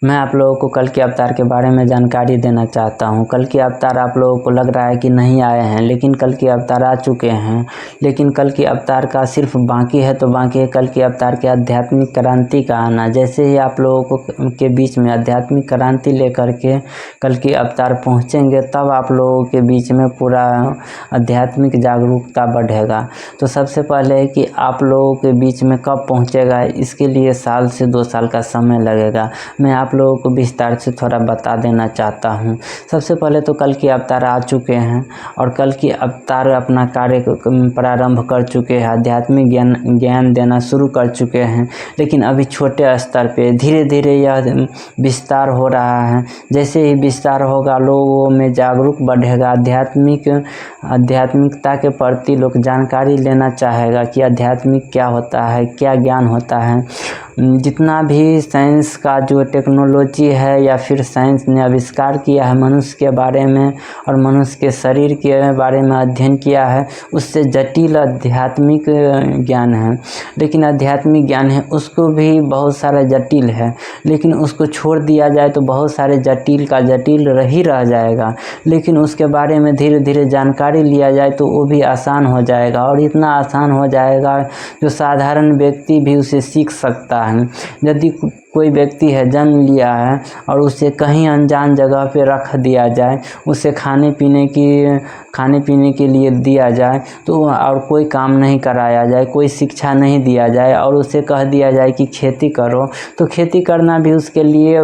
मैं आप लोगों को कल के अवतार के बारे में जानकारी देना चाहता हूं। कल के अवतार आप लोगों को लग रहा है कि नहीं आए हैं, लेकिन कल के अवतार आ चुके हैं। लेकिन कल के अवतार का सिर्फ बाकी है तो बाकी है कल के अवतार के आध्यात्मिक क्रांति का आना। जैसे ही आप लोगों को के बीच में आध्यात्मिक क्रांति लेकर के कल के अवतार पहुँचेंगे, तब आप लोगों के बीच में पूरा आध्यात्मिक जागरूकता बढ़ेगा। तो सबसे पहले है कि आप लोगों के बीच में कब पहुँचेगा, इसके लिए साल से 2 साल का समय लगेगा। मैं आप लोगों को विस्तार से थोड़ा बता देना चाहता हूं। सबसे पहले तो कल के अवतार आ चुके हैं और कल के अवतार अपना कार्य प्रारंभ कर चुके हैं, आध्यात्मिक ज्ञान देना शुरू कर चुके हैं। लेकिन अभी छोटे स्तर पे धीरे धीरे यह विस्तार हो रहा है। जैसे ही विस्तार होगा, लोगों में जागरूक बढ़ेगा, आध्यात्मिकता के प्रति लोग जानकारी लेना चाहेगा कि आध्यात्मिक क्या होता है, क्या ज्ञान होता है। जितना भी साइंस का जो टेक्नोलॉजी है या फिर साइंस ने आविष्कार किया है मनुष्य के बारे में और मनुष्य के शरीर के बारे में अध्ययन किया है, उससे जटिल आध्यात्मिक ज्ञान है। लेकिन आध्यात्मिक ज्ञान है उसको भी बहुत सारा जटिल है, लेकिन उसको छोड़ दिया जाए तो बहुत सारे जटिल का जटिल ही रह जाएगा। लेकिन उसके बारे में धीरे धीरे जानकारी लिया जाए तो वो भी आसान हो जाएगा, और इतना आसान हो जाएगा जो साधारण व्यक्ति भी उसे सीख सकता है। यदि कोई व्यक्ति है जन्म लिया है और उसे कहीं अनजान जगह पे रख दिया जाए, उसे खाने पीने के लिए दिया जाए तो और कोई काम नहीं कराया जाए, कोई शिक्षा नहीं दिया जाए और उसे कह दिया जाए कि खेती करो, तो खेती करना भी उसके लिए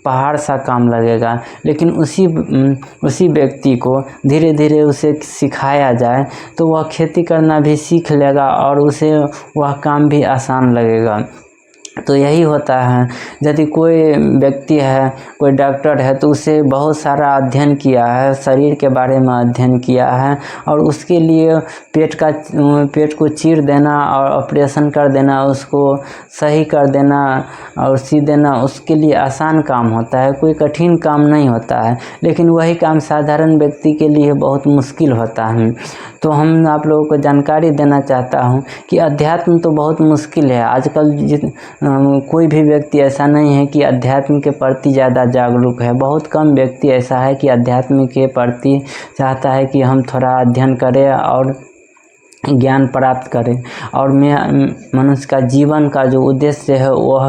पहाड़ सा काम लगेगा। लेकिन उसी व्यक्ति को धीरे धीरे उसे सिखाया जाए तो वह खेती करना भी सीख लेगा और उसे वह काम भी आसान लगेगा। तो यही होता है, यदि कोई व्यक्ति है, कोई डॉक्टर है, तो उसे बहुत सारा अध्ययन किया है, शरीर के बारे में अध्ययन किया है और उसके लिए पेट को चीर देना और ऑपरेशन कर देना, उसको सही कर देना और सी देना उसके लिए आसान काम होता है, कोई कठिन काम नहीं होता है। लेकिन वही काम साधारण व्यक्ति के लिए बहुत मुश्किल होता है। तो हम आप लोगों को जानकारी देना चाहता हूँ कि अध्यात्म तो बहुत मुश्किल है। आजकल कोई भी व्यक्ति ऐसा नहीं है कि अध्यात्म के प्रति ज़्यादा जागरूक है। बहुत कम व्यक्ति ऐसा है कि अध्यात्म के प्रति चाहता है कि हम थोड़ा अध्ययन करें और ज्ञान प्राप्त करें, और मनुष्य का जीवन का जो उद्देश्य है वह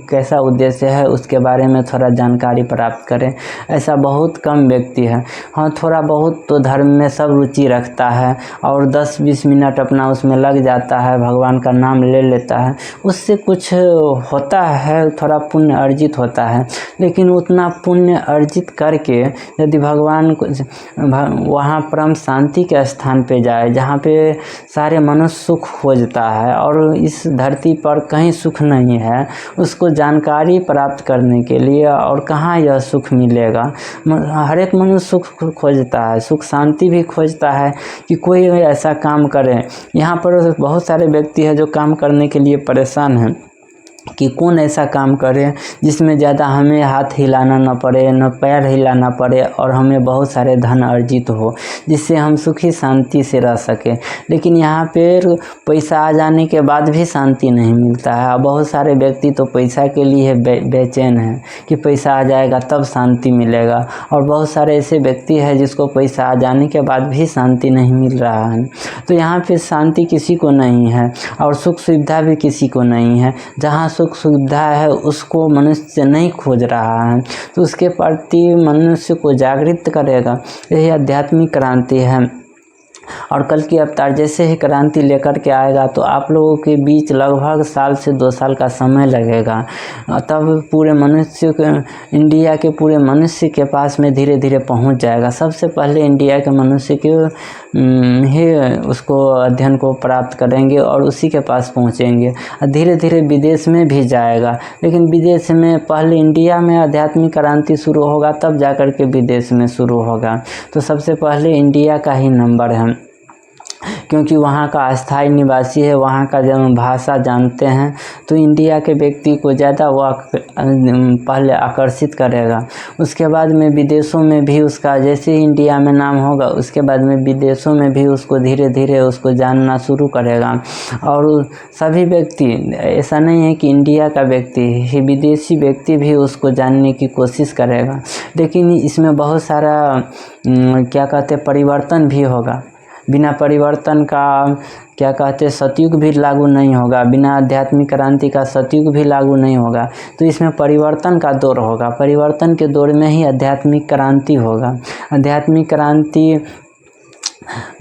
कैसा उद्देश्य है उसके बारे में थोड़ा जानकारी प्राप्त करें। ऐसा बहुत कम व्यक्ति है। हाँ, थोड़ा बहुत तो धर्म में सब रुचि रखता है और 10-20 मिनट अपना उसमें लग जाता है, भगवान का नाम ले लेता है, उससे कुछ होता है, थोड़ा पुण्य अर्जित होता है। लेकिन उतना पुण्य अर्जित करके यदि भगवान को वहाँ परम शांति के स्थान पे जाए जहाँ पे सारे मनुष्य सुख खोजता है और इस धरती पर कहीं सुख नहीं है, उसको जानकारी प्राप्त करने के लिए और कहाँ यह सुख मिलेगा। हर एक मनुष्य सुख खोजता है, सुख शांति भी खोजता है कि कोई ऐसा काम करे। यहाँ पर बहुत सारे व्यक्ति हैं जो काम करने के लिए परेशान हैं कि कौन ऐसा काम करे जिसमें ज़्यादा हमें हाथ हिलाना न पड़े, न पैर हिलाना पड़े और हमें बहुत सारे धन अर्जित हो, जिससे हम सुखी शांति से रह सकें। लेकिन यहाँ पे पैसा आ जाने के बाद भी शांति नहीं मिलता है। बहुत सारे व्यक्ति तो पैसा के लिए बेचैन हैं कि पैसा आ जाएगा तब शांति मिलेगा, और बहुत सारे ऐसे व्यक्ति हैं जिसको पैसा आ जाने के बाद भी शांति नहीं मिल रहा है। तो यहाँ पे शांति किसी को नहीं है और सुख सुविधा भी किसी को नहीं है। जहाँ सुख सुविधा है उसको मनुष्य नहीं खोज रहा है, तो उसके प्रति मनुष्य को जागृत करेगा। यही आध्यात्मिक क्रांति है। और कल की अवतार जैसे ही क्रांति लेकर के आएगा तो आप लोगों के बीच लगभग साल से 2 साल का समय लगेगा। तब पूरे मनुष्य इंडिया के पूरे मनुष्य के पास में धीरे धीरे पहुंच जाएगा। सबसे पहले इंडिया के मनुष्य के ही उसको अध्ययन को प्राप्त करेंगे और उसी के पास पहुंचेंगे। धीरे धीरे विदेश में भी जाएगा, लेकिन विदेश में पहले इंडिया में आध्यात्मिक क्रांति शुरू होगा, तब जाकर के विदेश में शुरू होगा। तो सबसे पहले इंडिया का ही नंबर है। क्योंकि वहाँ का अस्थायी निवासी है, वहाँ का जब भाषा जानते हैं तो इंडिया के व्यक्ति को ज़्यादा वो पहले आकर्षित करेगा। उसके बाद में विदेशों में भी उसका जैसे ही इंडिया में नाम होगा उसके बाद में विदेशों में भी उसको धीरे धीरे उसको जानना शुरू करेगा। और सभी व्यक्ति, ऐसा नहीं है कि इंडिया का व्यक्ति ही, विदेशी व्यक्ति भी उसको जानने की कोशिश करेगा। लेकिन इसमें बहुत सारा क्या कहते हैं परिवर्तन भी होगा। बिना परिवर्तन का क्या कहते हैं सतयुग भी लागू नहीं होगा, बिना आध्यात्मिक क्रांति का सतयुग भी लागू नहीं होगा। तो इसमें परिवर्तन का दौर होगा, परिवर्तन के दौर में ही आध्यात्मिक क्रांति होगा। आध्यात्मिक क्रांति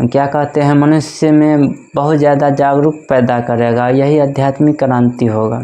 क्या कहते हैं मनुष्य में बहुत ज़्यादा जागरूक पैदा करेगा, यही आध्यात्मिक क्रांति होगा।